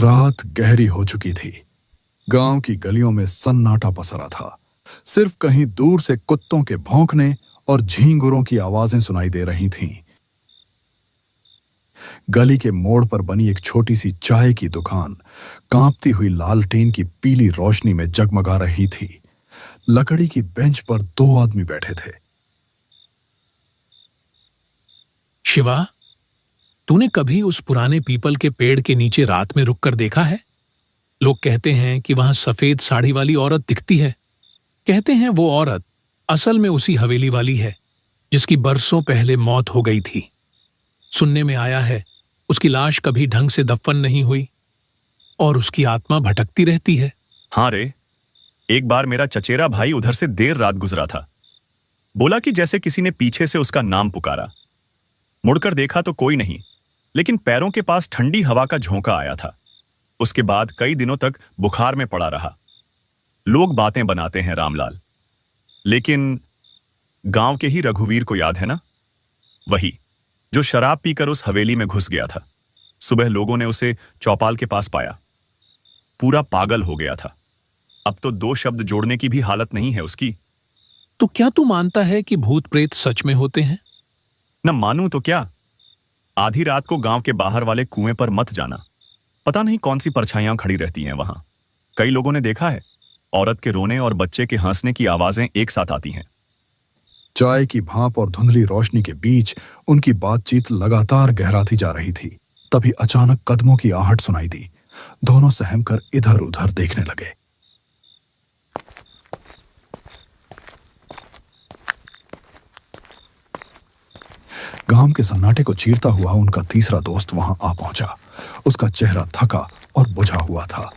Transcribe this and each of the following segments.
रात गहरी हो चुकी थी। गांव की गलियों में सन्नाटा पसरा था। सिर्फ कहीं दूर से कुत्तों के भौंकने और झींगुरों की आवाजें सुनाई दे रही थीं। गली के मोड़ पर बनी एक छोटी सी चाय की दुकान कांपती हुई लालटेन की पीली रोशनी में जगमगा रही थी। लकड़ी की बेंच पर 2 आदमी बैठे थे। शिवा, तूने कभी उस पुराने पीपल के पेड़ के नीचे रात में रुककर देखा है? लोग कहते हैं कि वहां सफेद साड़ी वाली औरत दिखती है। कहते हैं वो औरत असल में उसी हवेली वाली है जिसकी बरसों पहले मौत हो गई थी। सुनने में आया है उसकी लाश कभी ढंग से दफन नहीं हुई और उसकी आत्मा भटकती रहती है। हाँ रे, एक बार मेरा चचेरा भाई उधर से देर रात गुजरा था। बोला कि जैसे किसी ने पीछे से उसका नाम पुकारा। मुड़कर देखा तो कोई नहीं, लेकिन पैरों के पास ठंडी हवा का झोंका आया था। उसके बाद कई दिनों तक बुखार में पड़ा रहा। लोग बातें बनाते हैं रामलाल, लेकिन गांव के ही रघुवीर को याद है ना? वही जो शराब पीकर उस हवेली में घुस गया था। सुबह लोगों ने उसे चौपाल के पास पाया। पूरा पागल हो गया था। अब तो 2 शब्द जोड़ने की भी हालत नहीं है उसकी। तो क्या तू मानता है कि भूत प्रेत सच में होते हैं? न मानूं तो क्या। आधी रात को गांव के बाहर वाले कुएं पर मत जाना। पता नहीं कौन सी परछाइयां खड़ी रहती हैं वहां। कई लोगों ने देखा है, औरत के रोने और बच्चे के हंसने की आवाजें एक साथ आती हैं। चाय की भाप और धुंधली रोशनी के बीच उनकी बातचीत लगातार गहराती जा रही थी। तभी अचानक कदमों की आहट सुनाई दी। दोनों सहमकर इधर उधर देखने लगे। गांव के सन्नाटे को चीरता हुआ उनका तीसरा दोस्त वहां आ पहुंचा। उसका चेहरा थका और बुझा हुआ था,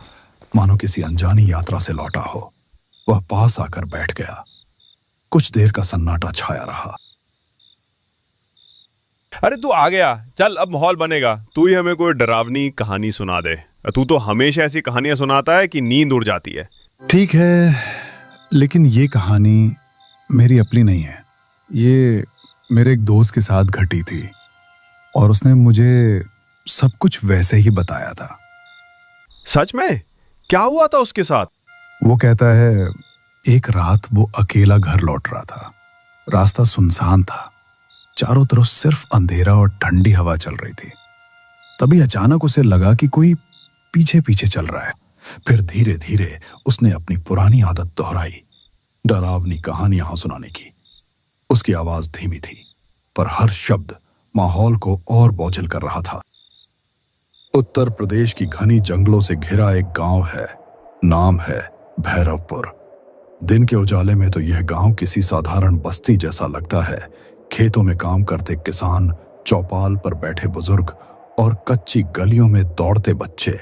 मानो किसी अनजानी यात्रा से लौटा हो। वह पास आकर बैठ गया। कुछ देर का सन्नाटा छाया रहा। अरे तू आ गया, चल अब माहौल बनेगा। तू ही हमें कोई डरावनी कहानी सुना दे। तू तो हमेशा ऐसी कहानियां सुनाता है कि नींद उड़ जाती है। ठीक है, लेकिन ये कहानी मेरी अपनी नहीं है। ये मेरे एक दोस्त के साथ घटी थी और उसने मुझे सब कुछ वैसे ही बताया था। सच में? क्या हुआ था उसके साथ? वो कहता है एक रात वो अकेला घर लौट रहा था। रास्ता सुनसान था, चारों तरफ सिर्फ अंधेरा और ठंडी हवा चल रही थी। तभी अचानक उसे लगा कि कोई पीछे पीछे चल रहा है। फिर धीरे धीरे उसने अपनी पुरानी आदत दोहराई, डरावनी कहानियां सुनाने की। उसकी आवाज धीमी थी, पर हर शब्द माहौल को और बोझिल कर रहा था। उत्तर प्रदेश की घनी जंगलों से घिरा एक गांव है, नाम है भैरवपुर। दिन के उजाले में तो यह गांव किसी साधारण बस्ती जैसा लगता है। खेतों में काम करते किसान, चौपाल पर बैठे बुजुर्ग और कच्ची गलियों में दौड़ते बच्चे।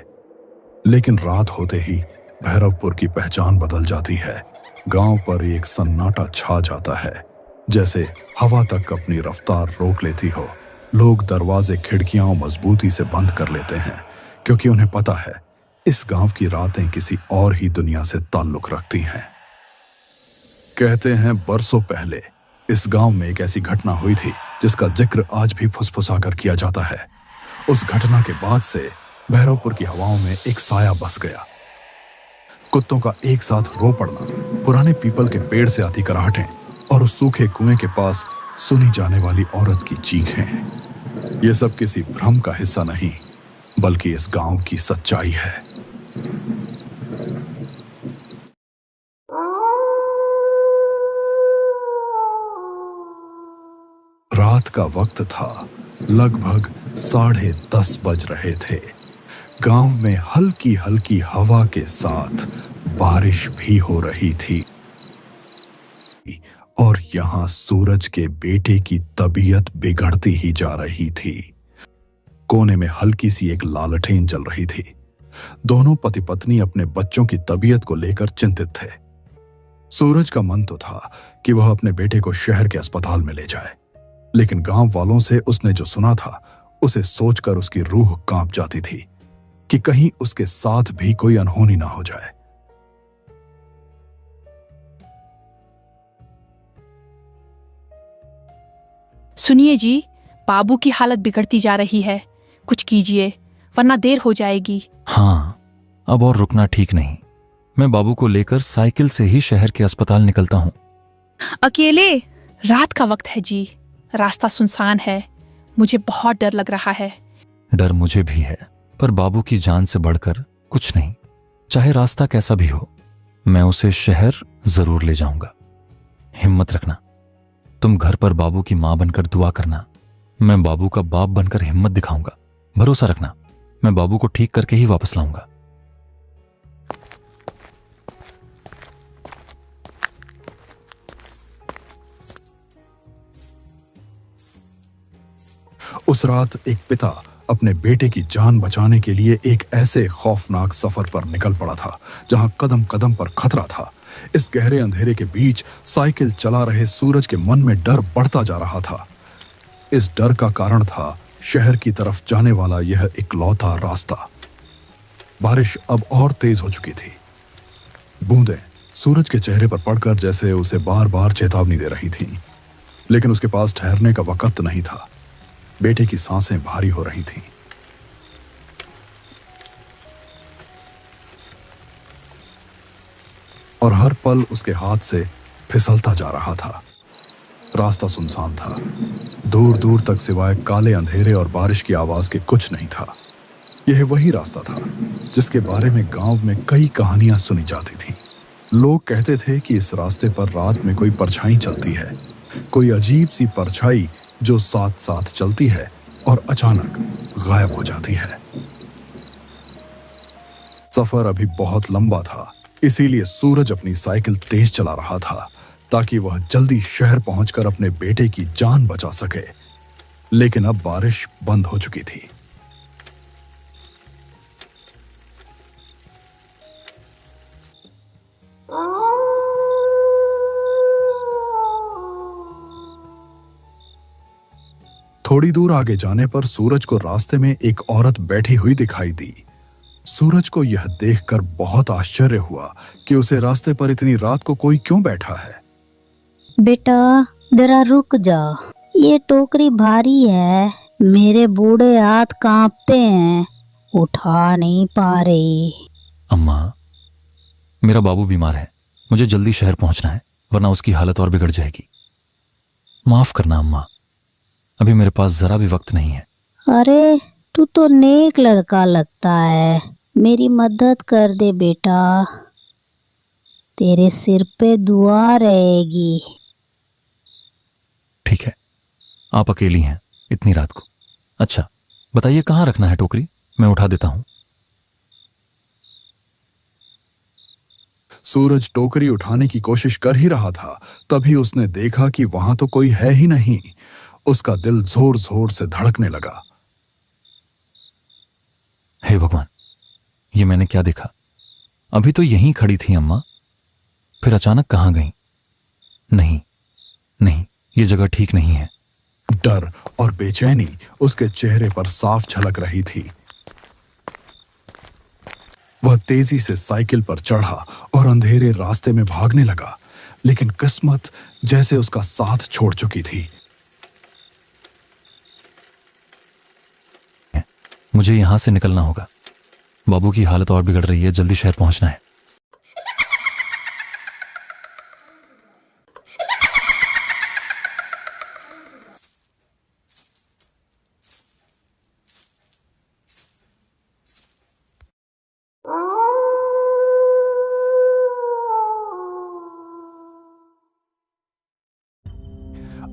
लेकिन रात होते ही भैरवपुर की पहचान बदल जाती है। गांव पर एक सन्नाटा छा जाता है, जैसे हवा तक अपनी रफ्तार रोक लेती हो। लोग दरवाजे खिड़कियां मजबूती से बंद कर लेते हैं, क्योंकि उन्हें पता है इस गांव की रातें किसी और ही दुनिया से ताल्लुक रखती हैं। कहते हैं बरसों पहले इस गांव में एक ऐसी घटना हुई थी जिसका जिक्र आज भी फुसफुसाकर किया जाता है। उस घटना के बाद से भैरवपुर की हवाओं में एक साया बस गया। कुत्तों का एक साथ रो पड़ना, पुराने पीपल के पेड़ से आती कराहटें और उस सूखे कुएं के पास सुनी जाने वाली औरत की चीखें, ये सब किसी भ्रम का हिस्सा नहीं, बल्कि इस गांव की सच्चाई है। रात का वक्त था, लगभग 10:30 बज रहे थे। गांव में हल्की हल्की हवा के साथ बारिश भी हो रही थी और यहां सूरज के बेटे की तबीयत बिगड़ती ही जा रही थी। कोने में हल्की सी एक लालटेन जल रही थी। दोनों पति पत्नी अपने बच्चों की तबीयत को लेकर चिंतित थे। सूरज का मन तो था कि वह अपने बेटे को शहर के अस्पताल में ले जाए, लेकिन गांव वालों से उसने जो सुना था उसे सोचकर उसकी रूह कांप जाती थी कि कहीं उसके साथ भी कोई अनहोनी ना हो जाए। सुनिए जी, बाबू की हालत बिगड़ती जा रही है, कुछ कीजिए। वरना देर हो जाएगी। हाँ, अब और रुकना ठीक नहीं। मैं बाबू को लेकर साइकिल से ही शहर के अस्पताल निकलता हूँ। अकेले? रात का वक्त है जी, रास्ता सुनसान है, मुझे बहुत डर लग रहा है। डर मुझे भी है, पर बाबू की जान से बढ़कर कुछ नहीं। चाहे रास्ता कैसा भी हो, मैं उसे शहर जरूर ले जाऊंगा। हिम्मत रखना। तुम घर पर बाबू की मां बनकर दुआ करना। मैं बाबू का बाप बनकर हिम्मत दिखाऊंगा। भरोसा रखना, मैं बाबू को ठीक करके ही वापस लाऊंगा। उस रात एक पिता अपने बेटे की जान बचाने के लिए एक ऐसे खौफनाक सफर पर निकल पड़ा था जहां कदम कदम पर खतरा था। इस गहरे अंधेरे के बीच साइकिल चला रहे सूरज के मन में डर बढ़ता जा रहा था। इस डर का कारण था शहर की तरफ जाने वाला यह इकलौता रास्ता। बारिश अब और तेज हो चुकी थी। बूंदें सूरज के चेहरे पर पड़कर जैसे उसे बार बार चेतावनी दे रही थीं, लेकिन उसके पास ठहरने का वक्त नहीं था। बेटे की सांसें भारी हो रही थीं। और हर पल उसके हाथ से फिसलता जा रहा था। रास्ता सुनसान था। दूर दूर तक सिवाय काले अंधेरे और बारिश की आवाज के कुछ नहीं था। यह वही रास्ता था जिसके बारे में गांव में कई कहानियां सुनी जाती थीं। लोग कहते थे कि इस रास्ते पर रात में कोई परछाई चलती है, कोई अजीब सी परछाई जो साथ साथ चलती है और अचानक गायब हो जाती है। सफर अभी बहुत लंबा था, इसीलिए सूरज अपनी साइकिल तेज चला रहा था ताकि वह जल्दी शहर पहुंचकर अपने बेटे की जान बचा सके। लेकिन अब बारिश बंद हो चुकी थी। थोड़ी दूर आगे जाने पर सूरज को रास्ते में एक औरत बैठी हुई दिखाई दी। सूरज को यह देखकर बहुत आश्चर्य हुआ कि उसे रास्ते पर इतनी रात को कोई क्यों बैठा है। बेटा जरा रुक जा, ये टोकरी भारी है, मेरे बूढ़े हाथ कांपते हैं, उठा नहीं पा रही। अम्मा, मेरा बाबू बीमार है, मुझे जल्दी शहर पहुंचना है, वरना उसकी हालत और बिगड़ जाएगी। माफ करना अम्मा, अभी मेरे पास जरा भी वक्त नहीं है। अरे तू तो नेक लड़का लगता है, मेरी मदद कर दे बेटा, तेरे सिर पे दुआ रहेगी। ठीक है, आप अकेली हैं इतनी रात को। अच्छा बताइए कहाँ रखना है टोकरी, मैं उठा देता हूं। सूरज टोकरी उठाने की कोशिश कर ही रहा था, तभी उसने देखा कि वहां तो कोई है ही नहीं। उसका दिल जोर जोर से धड़कने लगा। हे भगवान, ये मैंने क्या देखा? अभी तो यहीं खड़ी थी अम्मा, फिर अचानक कहां गई? नहीं नहीं, ये जगह ठीक नहीं है। डर और बेचैनी उसके चेहरे पर साफ झलक रही थी। वह तेजी से साइकिल पर चढ़ा और अंधेरे रास्ते में भागने लगा, लेकिन किस्मत जैसे उसका साथ छोड़ चुकी थी। मुझे यहां से निकलना होगा, बाबू की हालत और बिगड़ रही है, जल्दी शहर पहुंचना है।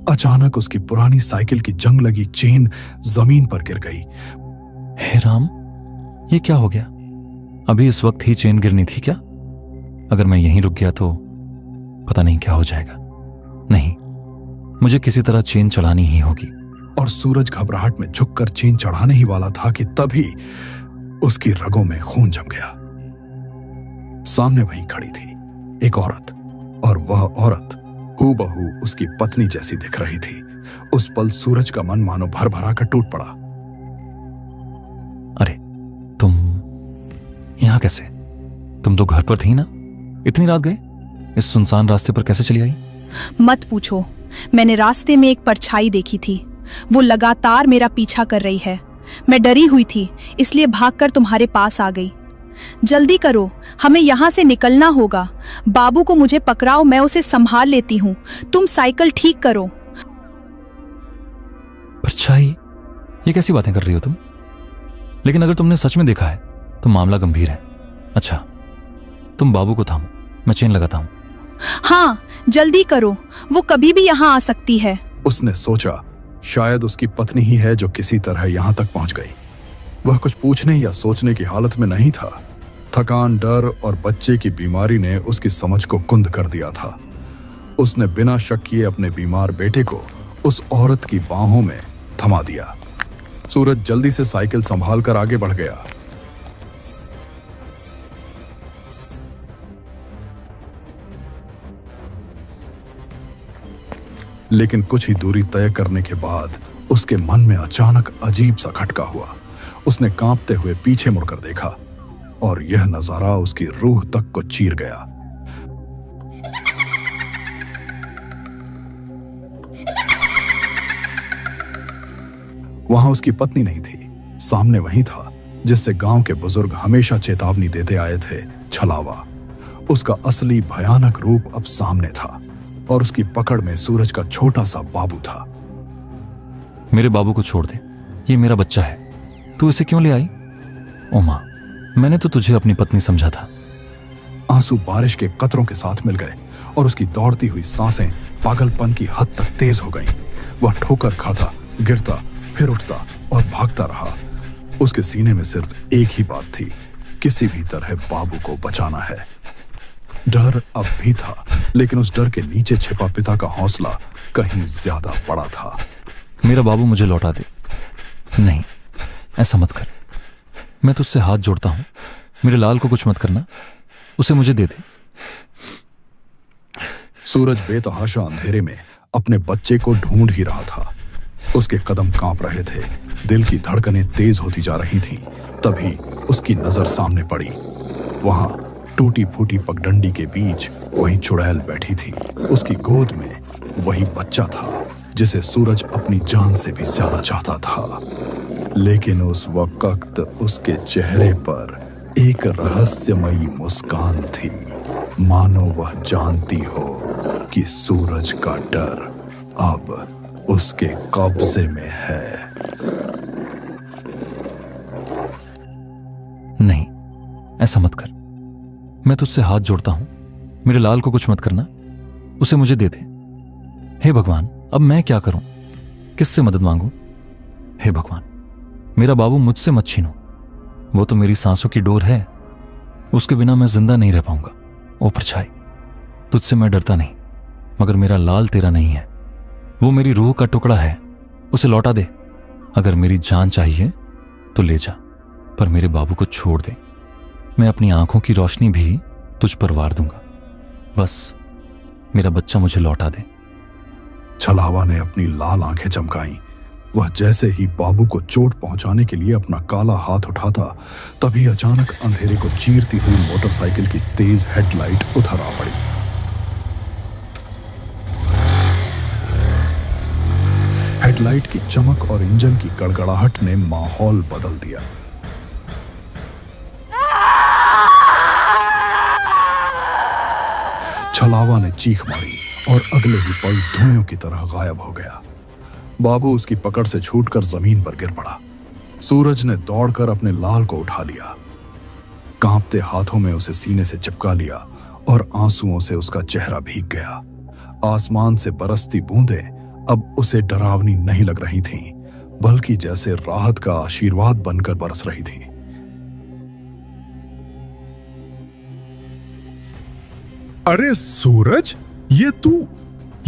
अचानक उसकी पुरानी साइकिल की जंग लगी चेन जमीन पर गिर गई। हे राम, ये क्या हो गया? अभी इस वक्त ही चेन गिरनी थी क्या? अगर मैं यहीं रुक गया तो पता नहीं क्या हो जाएगा। नहीं, मुझे किसी तरह चेन चढ़ानी ही होगी। और सूरज घबराहट में झुककर चेन चढ़ाने ही वाला था कि तभी उसकी रगों में खून जम गया। सामने वहीं खड़ी थी एक औरत, और वह औरत हूबहू उसकी पत्नी जैसी दिख रही थी। उस पल सूरज का मन मानो भर भरा कर टूट पड़ा। अरे तुम यहां कैसे? तुम तो घर पर थी ना? इतनी रात गए? इस सुनसान रास्ते पर कैसे चली आई? मत पूछो, मैंने रास्ते में एक परछाई देखी थी। वो लगातार मेरा पीछा कर रही है। मैं डरी हुई थी, इसलिए भागकर तुम्हारे पास आ गई। जल्दी करो, हमें यहाँ से निकलना होगा। बाबू को मुझे पकड़ाओ, मैं उसे संभाल लेती हूँ। तुम साइकिल ठीक करो। परछाई, ये कैसी बातें कर रही हो तुम? लेकिन अगर तुमने सच में देखा है तो मामला गंभीर है। अच्छा, तुम बाबू को थामो, मैं चेन लगाता हूं। हाँ, जल्दी करो, वो कभी भी यहाँ आ सकती है। उसने सोचा शायद उसकी पत्नी ही है जो किसी तरह यहां तक पहुंच गई। वह कुछ पूछने या सोचने की हालत में नहीं था। थकान, डर और बच्चे की बीमारी ने उसकी समझ को कुंद कर दिया था। उसने बिना शक किए अपने बीमार बेटे को उस औरत की बाहों में थमा दिया। सूरज जल्दी से साइकिल संभालकर आगे बढ़ गया। लेकिन कुछ ही दूरी तय करने के बाद उसके मन में अचानक अजीब सा खटका हुआ। उसने कांपते हुए पीछे मुड़कर देखा और यह नजारा उसकी रूह तक को चीर गया। वहां उसकी पत्नी नहीं थी, सामने वही था जिससे गांव के बुजुर्ग हमेशा चेतावनी देते आए थे, छलावा। उसका असली भयानक रूप अब सामने था और उसकी पकड़ में सूरज का छोटा सा बाबू था। मेरे बाबू को छोड़ दे, ये मेरा बच्चा है। तू इसे क्यों ले आई? ओ मां, मैंने तो तुझे अपनी पत्नी समझा था। आंसू बारिश के कतरों के साथ मिल गए और उसकी दौड़ती हुई सांसें पागलपन की हद तक तेज हो गईं। वह ठोकर खाता, गिरता, फिर उठता और भागता रहा। उसके सीने में सिर्फ एक ही बात थी, किसी भी तरह बाबू को बचाना है। डर अब भी था, लेकिन उस डर के नीचे छिपा पिता का हौसला कहीं ज्यादा बड़ा था। मेरा बाबू मुझे लौटा दे। नहीं, ऐसा मत कर, मैं तुझसे हाथ जोड़ता हूं। मेरे लाल को कुछ मत करना, उसे मुझे दे दे। सूरज बेतहाशा अंधेरे में अपने बच्चे को ढूंढ ही रहा था। उसके कदम कांप रहे थे, दिल की धड़कनें तेज होती जा रही थीं। तभी उसकी नजर सामने पड़ी। वहां टूटी फूटी पगडंडी के बीच वही चुड़ैल बैठी थी। उसकी गोद में वही बच्चा था जिसे सूरज अपनी जान से भी ज्यादा चाहता था। लेकिन उस वक्त उसके चेहरे पर एक रहस्यमयी मुस्कान थी, मानो वह जानती हो कि सूरज का डर अब उसके कब्जे में है। नहीं, ऐसा मत कर, मैं तुझसे हाथ जोड़ता हूं। मेरे लाल को कुछ मत करना, उसे मुझे दे दे। हे भगवान, अब मैं क्या करूं? किससे मदद मांगूं? हे भगवान, मेरा बाबू मुझसे मत छीनो। वो तो मेरी सांसों की डोर है, उसके बिना मैं जिंदा नहीं रह पाऊंगा। ओ परछाई, तुझसे मैं डरता नहीं, मगर मेरा लाल तेरा नहीं है। वो मेरी रूह का टुकड़ा है, उसे लौटा दे। अगर मेरी जान चाहिए तो ले जा, पर मेरे बाबू को छोड़ दे। मैं अपनी आंखों की रोशनी भी तुझ पर वार दूंगा। बस मेरा बच्चा मुझे लौटा दे। छलावा ने अपनी लाल आंखें चमकाईं। वह जैसे ही बाबू को चोट पहुंचाने के लिए अपना काला हाथ उठाता, तभी अचानक अंधेरे को चीरती हुई मोटरसाइकिल की तेज हेडलाइट उधर आ पड़ी। हेडलाइट की चमक और इंजन की गड़गड़ाहट ने माहौल बदल दिया। छलावा ने चीख मारी और अगले ही पल धुएं की तरह गायब हो गया। बाबू उसकी पकड़ से छूटकर जमीन पर गिर पड़ा। सूरज ने दौड़कर अपने लाल को उठा लिया, कांपते हाथों में उसे सीने से चिपका लिया और आंसुओं से उसका चेहरा भीग गया। आसमान से बरसती बूंदें अब उसे डरावनी नहीं लग रही थीं, बल्कि जैसे राहत का आशीर्वाद बनकर बरस रही थीं। अरे सूरज, ये तू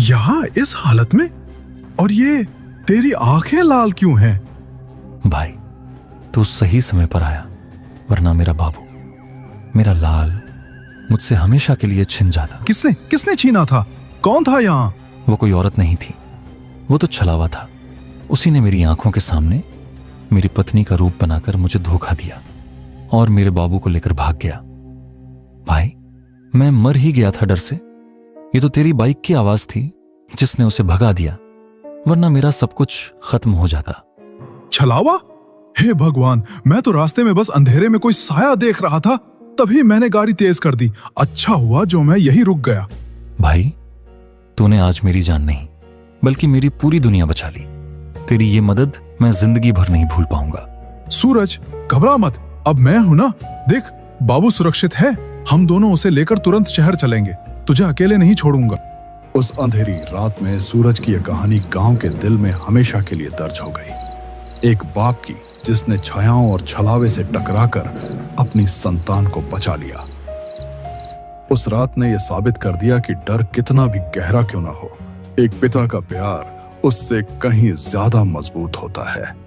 यहां इस हालत में? और ये तेरी आंखें लाल क्यों हैं? भाई, तू सही समय पर आया, वरना मेरा बाबू, मेरा लाल मुझसे हमेशा के लिए छिन जाता। किसने छीना था? कौन था यहां? वो कोई औरत नहीं थी, वो तो छलावा था। उसी ने मेरी आंखों के सामने मेरी पत्नी का रूप बनाकर मुझे धोखा दिया और मेरे बाबू को लेकर भाग गया। भाई, मैं मर ही गया था डर से। ये तो तेरी बाइक की आवाज थी जिसने उसे भगा दिया, वरना मेरा सब कुछ खत्म हो जाता। छलावा, हे भगवान, मैं तो रास्ते में बस अंधेरे में कोई साया देख रहा था, तभी मैंने गाड़ी तेज कर दी। अच्छा हुआ जो मैं यही रुक गया। भाई, तूने आज मेरी जान नहीं बल्कि मेरी पूरी दुनिया बचा ली। तेरी ये मदद मैं जिंदगी भर नहीं भूल पाऊंगा। सूरज, घबरा मत, अब मैं हूं ना। देख, बाबू सुरक्षित है। हम दोनों उसे लेकर तुरंत शहर चलेंगे। तुझे अकेले नहीं छोड़ूंगा। उस अंधेरी रात में सूरज की यह कहानी गांव के दिल में हमेशा के लिए दर्ज हो गई। एक बाप की जिसने छायाओं और छलावे से टकराकर अपनी संतान को बचा लिया। उस रात ने यह साबित कर दिया कि डर कितना भी गहरा क्यों ना हो, एक पिता का प्यार उससे कहीं ज्यादा मजबूत होता है।